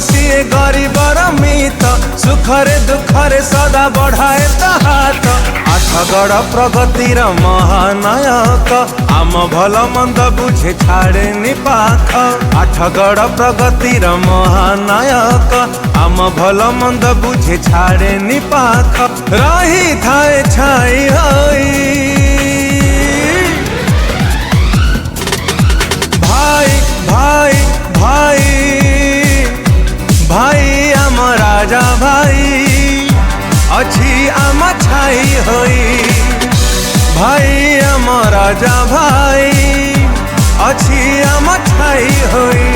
सी गरीबर मित सुखरे दुखरे सदा बढ़ाए हाथ आठगड़ प्रगतिर महानायक आम भल मंद बुझे छाड़े निपाख आठगड़ प्रगतिर महानायक आम भल मंद बुझे छाड़े निपाख रही थाए छाई होई भाई भाई भाई भाई आम राजा भाई अच्छी आम छाई होई भाई आम राजा भाई अच्छी आम छाई होई।